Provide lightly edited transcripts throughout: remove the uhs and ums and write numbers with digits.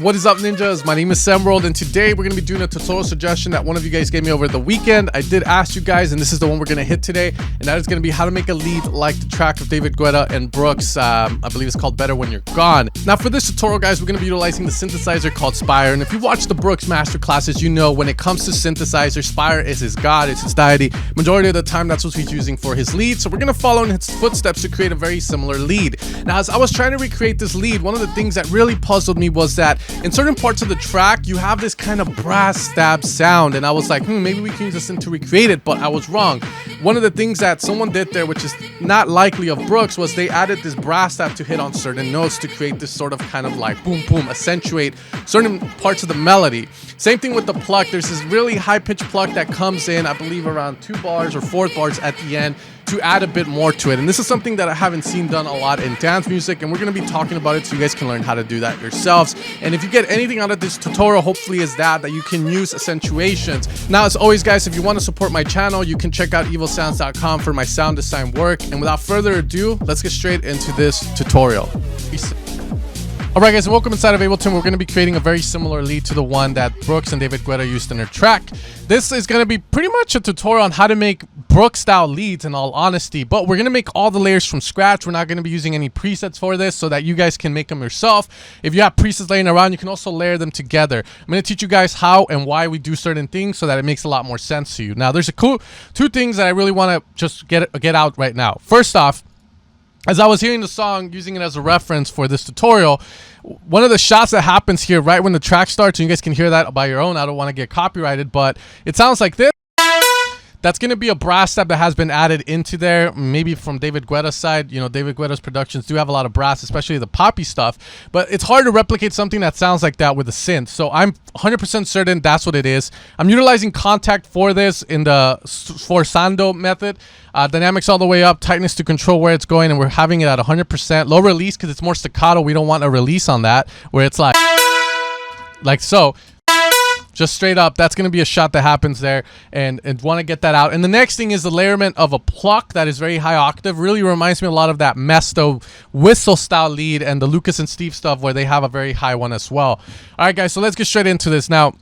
What is up, ninjas? My name is Samworld, and today we're going to be doing a tutorial suggestion that one of you guys gave me over the weekend. I did ask you guys, and this is the one we're going to hit today, and that is going to be how to make a lead like the track of David Guetta and Brooks. I believe it's called Better When You're Gone. Now, for this tutorial, guys, we're going to be utilizing the synthesizer called Spire, and if you watch the Brooks masterclasses, you know when it comes to synthesizer, Spire is his god, it's his deity. Majority of the time, that's what he's using for his lead, so we're going to follow in his footsteps to create a very similar lead. Now, as I was trying to recreate this lead, one of the things that really puzzled me was that in certain parts of the track, you have this kind of brass stab sound, and I was like, maybe we can use this to recreate it, but I was wrong. One of the things that someone did there, which is not likely of Brooks, was they added this brass stab to hit on certain notes to create this sort of kind of like boom boom, accentuate certain parts of the melody. Same thing with the pluck. There's this really high-pitched pluck that comes in, I believe around 2 bars or 4 bars at the end, to add a bit more to it. And this is something that I haven't seen done a lot in dance music, and we're going to be talking about it so you guys can learn how to do that yourselves. And if you get anything out of this tutorial, hopefully is that you can use accentuations. Now, as always, guys, if you want to support my channel, you can check out evilsounds.com for my sound design work. And without further ado, let's get straight into this tutorial. Peace. Alright, guys, and welcome inside of Ableton. We're going to be creating a very similar lead to the one that Brooks and David Guetta used in their track. This is going to be pretty much a tutorial on how to make Brook style leads, in all honesty, but we're going to make all the layers from scratch. We're not going to be using any presets for this so that you guys can make them yourself. If you have presets laying around, you can also layer them together. I'm going to teach you guys how and why we do certain things so that it makes a lot more sense to you. Now, there's two things that I really want to just get out right now. First off, as I was hearing the song, using it as a reference for this tutorial, one of the shots that happens here right when the track starts, and you guys can hear that by your own, I don't want to get copyrighted, but it sounds like this. That's going to be a brass stab that has been added into there, maybe from David Guetta's side. You know, David Guetta's productions do have a lot of brass, especially the poppy stuff, but it's hard to replicate something that sounds like that with a synth. So I'm 100% certain that's what it is. I'm utilizing contact for this in the sforzando method. Dynamics all the way up, tightness to control where it's going, and we're having it at 100%. Low release because it's more staccato. We don't want a release on that where it's like so. Just straight up, that's going to be a shot that happens there, and want to get that out. And the next thing is the layerment of a pluck that is very high octave. Really reminds me a lot of that Mesto whistle style lead and the Lucas and Steve stuff where they have a very high one as well. All right, guys, so let's get straight into this. Now,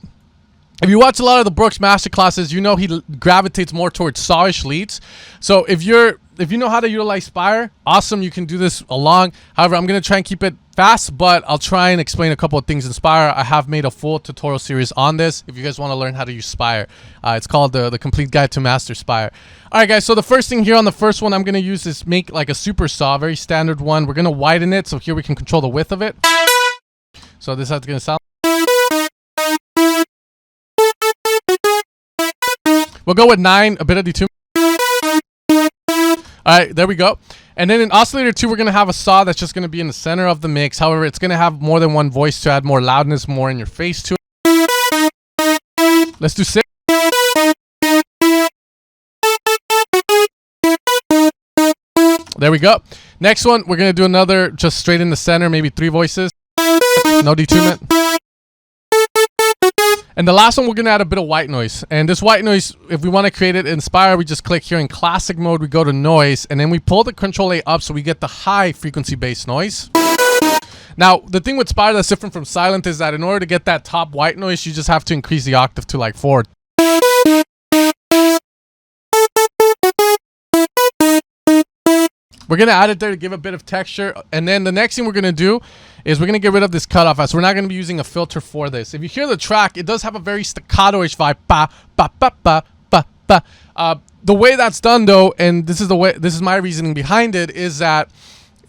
if you watch a lot of the Brooks masterclasses, you know he gravitates more towards sawish leads. So if you know how to utilize Spire, awesome, you can do this along. However, I'm going to try and keep it fast, but I'll try and explain a couple of things in Spire. I have made a full tutorial series on this if you guys want to learn how to use Spire. It's called the Complete Guide to Master Spire. All right, guys, so the first thing here on the first one I'm going to use is make like a super saw, very standard one. We're going to widen it, so here we can control the width of it. So this is how it's going to sound. We'll go with 9, a bit of D2. All right, there we go. And then in oscillator 2, we're going to have a saw that's just going to be in the center of the mix. However, it's going to have more than one voice to add more loudness, more in your face to it. Let's do 6. There we go. Next one, we're going to do another just straight in the center, maybe 3 voices. No detunement. And the last one, we're going to add a bit of white noise. And this white noise, if we want to create it in Spire, we just click here in classic mode, we go to noise, and then we pull the control A up so we get the high frequency based noise. Now, the thing with Spire that's different from silent is that in order to get that top white noise, you just have to increase the octave to like 4. We're going to add it there to give a bit of texture. And then the next thing we're going to do is we're going to get rid of this cutoff. So we're not going to be using a filter for this. If you hear the track, it does have a very staccato-ish vibe. Ba, ba, ba, ba, ba, ba. The way that's done, though, and this is my reasoning behind it, is that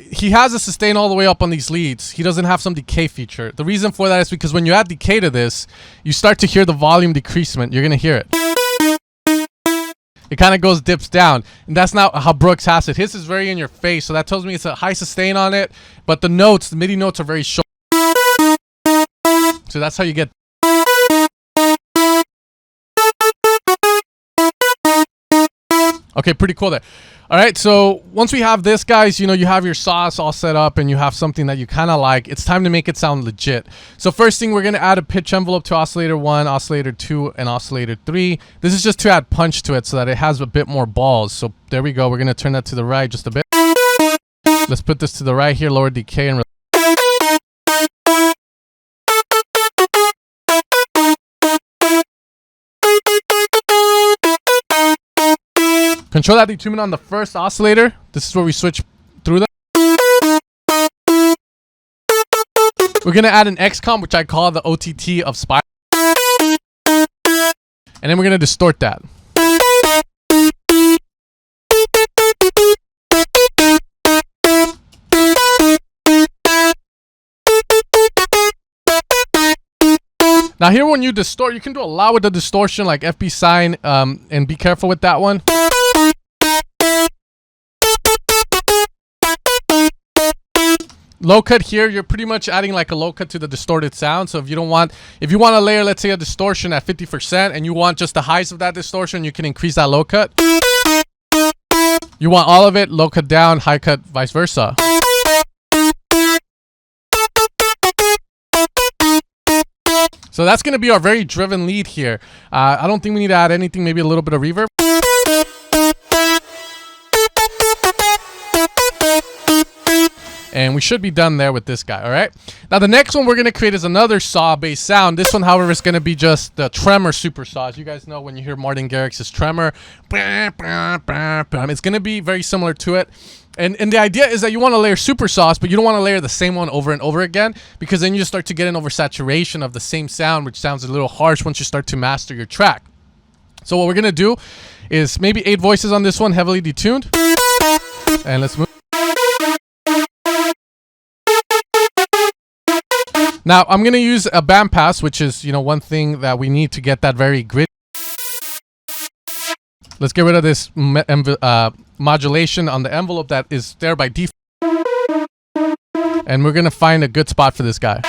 he has a sustain all the way up on these leads. He doesn't have some decay feature. The reason for that is because when you add decay to this, you start to hear the volume decreasement. You're going to hear it. It kind of dips down, and that's not how Brooks has it. His is very in your face, so that tells me it's a high sustain on it, but the notes, the MIDI notes, are very short. So that's how you get. Okay, pretty cool there. All right, so once we have this, guys, you know, you have your sauce all set up and you have something that you kind of like, it's time to make it sound legit. So first thing, we're going to add a pitch envelope to oscillator 1, oscillator 2, and oscillator 3. This is just to add punch to it so that it has a bit more balls. So there we go. We're going to turn that to the right just a bit. Let's put this to the right here, lower decay, and Control that detunement on the first oscillator. This is where we switch through them. We're going to add an XCOM, which I call the OTT of Spire. And then we're going to distort that. Now here when you distort, you can do a lot with the distortion, like FB sign, and be careful with that one. Low cut here, you're pretty much adding like a low cut to the distorted sound. So if you want to layer, let's say, a distortion at 50% and you want just the highs of that distortion, you can increase that low cut. You want all of it, low cut down, high cut, vice versa. So that's going to be our very driven lead here. I don't think we need to add anything, maybe a little bit of reverb. And we should be done there with this guy, all right? Now, the next one we're going to create is another saw-based sound. This one, however, is going to be just the tremor super saw. As you guys know, when you hear Martin Garrix's tremor, it's going to be very similar to it. And the idea is that you want to layer super saws, but you don't want to layer the same one over and over again, because then you start to get an oversaturation of the same sound, which sounds a little harsh once you start to master your track. So what we're going to do is maybe 8 voices on this one, heavily detuned. And let's move. Now, I'm going to use a bandpass, which is, one thing that we need to get that very gritty. Let's get rid of this modulation on the envelope that is there by default. And we're going to find a good spot for this guy.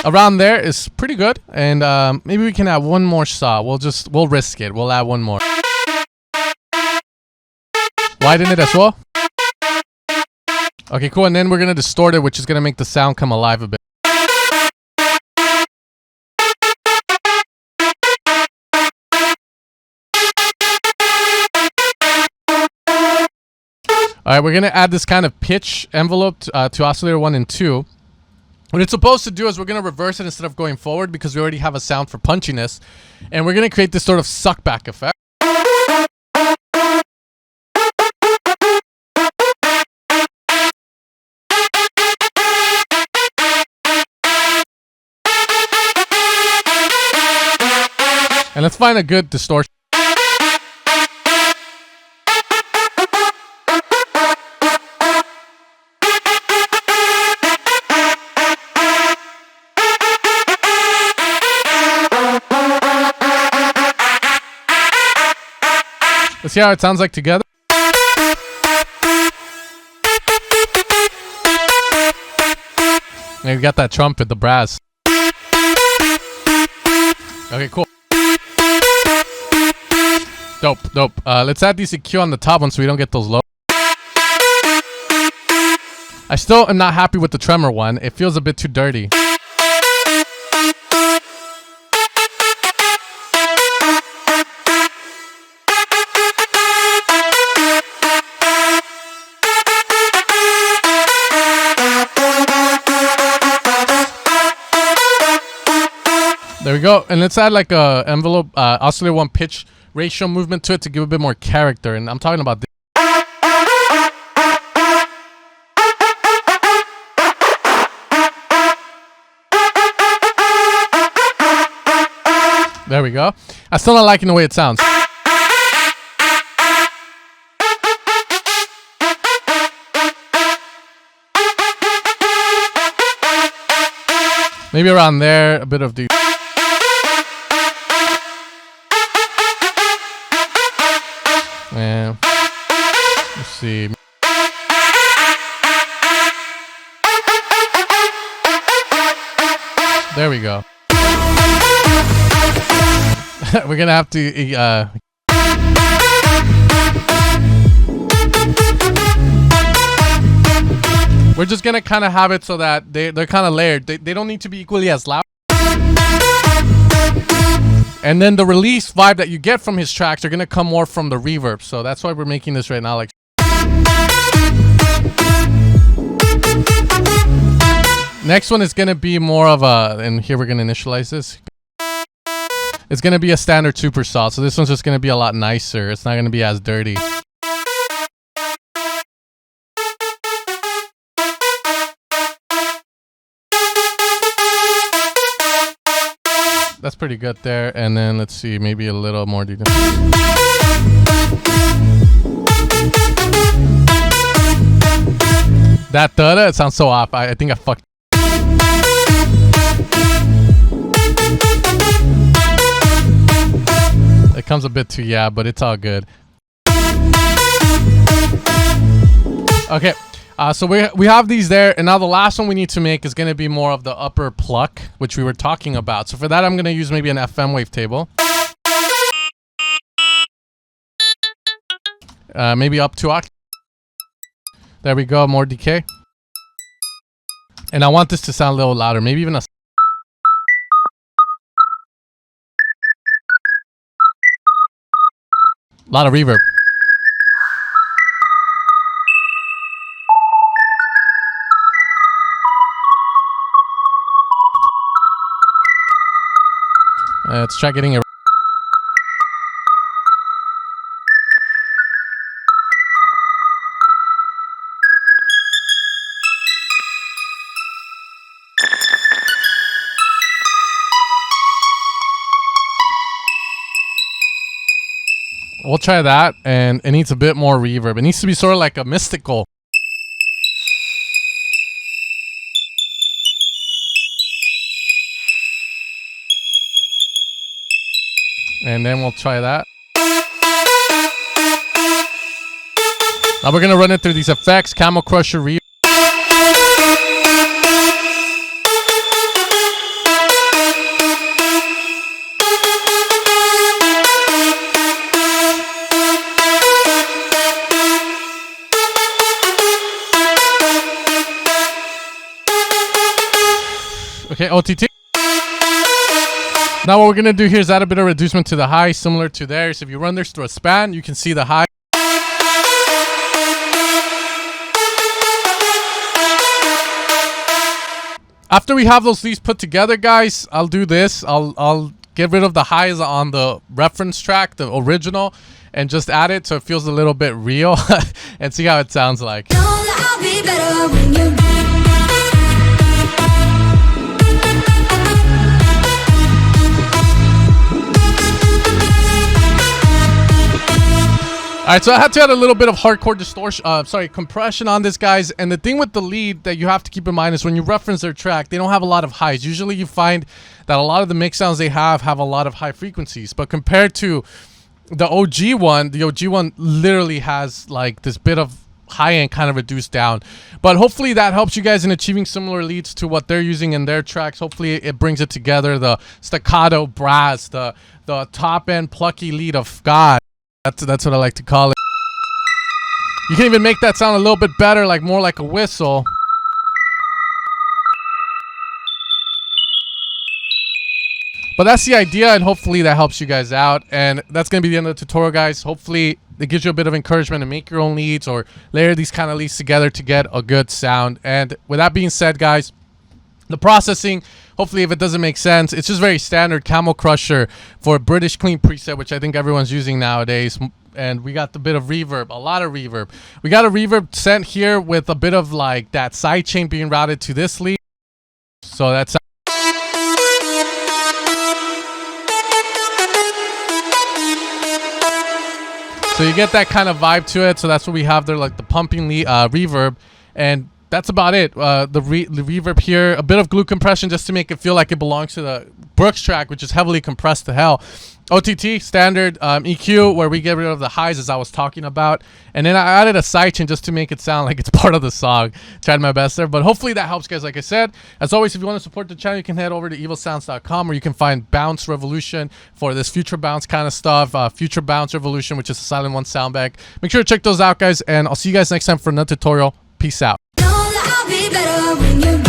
Around there is pretty good. And maybe we can add one more saw. We'll risk it. We'll add one more. Widen it as well. Okay, cool. And then we're going to distort it, which is going to make the sound come alive a bit. All right, we're going to add this kind of pitch envelope to oscillator 1 and 2. What it's supposed to do is we're going to reverse it instead of going forward, because we already have a sound for punchiness. And we're going to create this sort of suck back effect. And let's find a good distortion. Let's see how it sounds like together. And we got that trumpet, the brass. Okay, cool. Dope. Let's add this EQ on the top one so we don't get those low. I still am not happy with the tremor one. It feels a bit too dirty. There we go. And let's add like a envelope oscillator 1 pitch ratio movement to it to give a bit more character. And I'm talking about this. There we go. I'm still not liking the way it sounds. Maybe around there, a bit of the... Yeah. Let's see. There we go. We're gonna have to we're just gonna kind of have it so that they're kind of layered. They don't need to be equally as loud. And then the release vibe that you get from his tracks are going to come more from the reverb. So that's why we're making this right now. Like, next one is going to be more of a, and here we're going to initialize this. It's going to be a standard super saw. So this one's just going to be a lot nicer. It's not going to be as dirty. That's pretty good there. And then let's see, maybe a little more detail. That it sounds so off. I think I fucked. It comes a bit too, yeah, but it's all good. Okay, so we have these there, and now the last one we need to make is going to be more of the upper pluck, which we were talking about. So for that, I'm going to use maybe an FM wavetable. Maybe up 2 octaves. There we go, more decay. And I want this to sound a little louder, maybe even a lot of reverb. Let's try getting it. We'll try that, and it needs a bit more reverb. It needs to be sort of like a mystical. And then we'll try that. Now we're going to run it through these effects, Camel Crusher reverb. Okay, OTT. Now what we're going to do here is add a bit of reducement to the high, similar to theirs. If you run this through a span, you can see the high. After we have those leads put together, guys, I'll do this. I'll get rid of the highs on the reference track, the original, and just add it so it feels a little bit real and see how it sounds like. All right, so I had to add a little bit of hardcore distortion, compression on this, guys. And the thing with the lead that you have to keep in mind is when you reference their track, they don't have a lot of highs. Usually you find that a lot of the mix sounds they have a lot of high frequencies. But compared to the OG one literally has like this bit of high end kind of reduced down. But hopefully that helps you guys in achieving similar leads to what they're using in their tracks. Hopefully it brings it together, the staccato brass, the top end plucky lead of God. That's what I like to call it. You can even make that sound a little bit better, like more like a whistle. But that's the idea, and hopefully that helps you guys out. And that's going to be the end of the tutorial, guys. Hopefully it gives you a bit of encouragement to make your own leads or layer these kind of leads together to get a good sound. And with that being said, guys, the processing, hopefully if it doesn't make sense, it's just very standard Camel Crusher for a British clean preset, which I think everyone's using nowadays. And we got the bit of reverb, a lot of reverb. We got a reverb sent here with a bit of like that sidechain being routed to this lead. So that's... So you get that kind of vibe to it. So that's what we have there, like the pumping reverb. And that's about it. The reverb here, a bit of glue compression just to make it feel like it belongs to the Brooks track, which is heavily compressed to hell. OTT, standard EQ, where we get rid of the highs as I was talking about. And then I added a sidechain just to make it sound like it's part of the song. Tried my best there, but hopefully that helps, guys. Like I said, as always, if you want to support the channel, you can head over to evilsounds.com, where you can find Bounce Revolution for this Future Bounce kind of stuff. Future Bounce Revolution, which is a Silent One sound bag. Make sure to check those out, guys, and I'll see you guys next time for another tutorial. Peace out. Be better when you